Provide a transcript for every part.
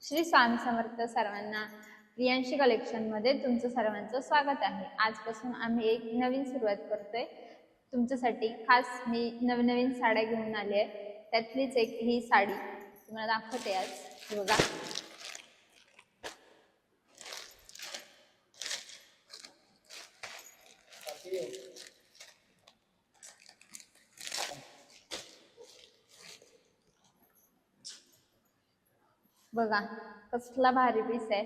श्री स्वामी समर्थ सर्वांना प्रियांशी कलेक्शन मध्ये तुमचं सर्वांचं स्वागत आहे। आजपासून आम्ही एक नवीन सुरुवात करतोय तुमच्यासाठी। खास मी नवीन साड्या घेऊन आले आहे, त्यातलीच एक ही साडी तुम्हाला दाखवते आज। हे बघा, बघा कसला भारी पीस आहे।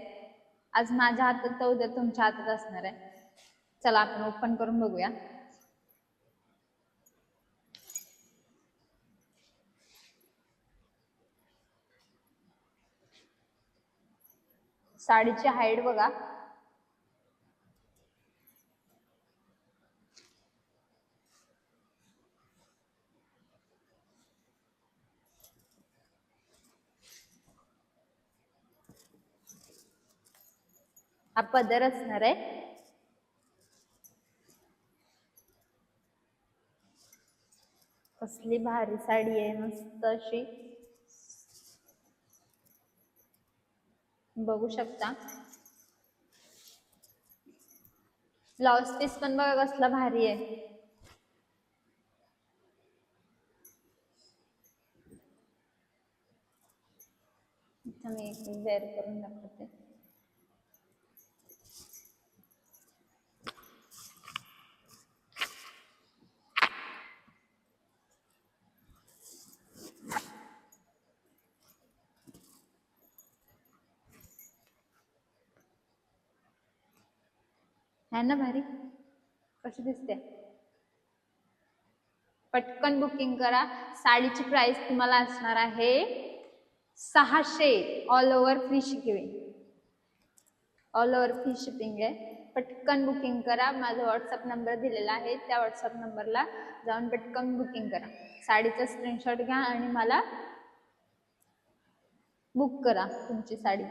आज माझ्या हातात तर उद्या तुमच्या हातात असणार आहे। चला आपण ओपन करून बघूया। साडीची हाईट बघा, हा पदर असणार आहे। कसली भारी साडी आहे, मस्त अशी बघू शकता। ब्लाउज पीस पण बघा कसला भारी आहे। मी वेअर करून दाखवते। है ना भारी, कशी दिसते। पटकन बुकिंग करा। साडीची प्राइस तुम्हाला असणार आहे 600, all over free shipping. All over free shipping आहे। पटकन बुकिंग करा। माझा व्हॉट्सअप नंबर दिलेला आहे, त्या व्हॉट्सअप नंबरला जाऊन पटकन बुकिंग करा। साडीचा स्क्रीनशॉट घ्या आणि मला बुक करा तुमची साडी।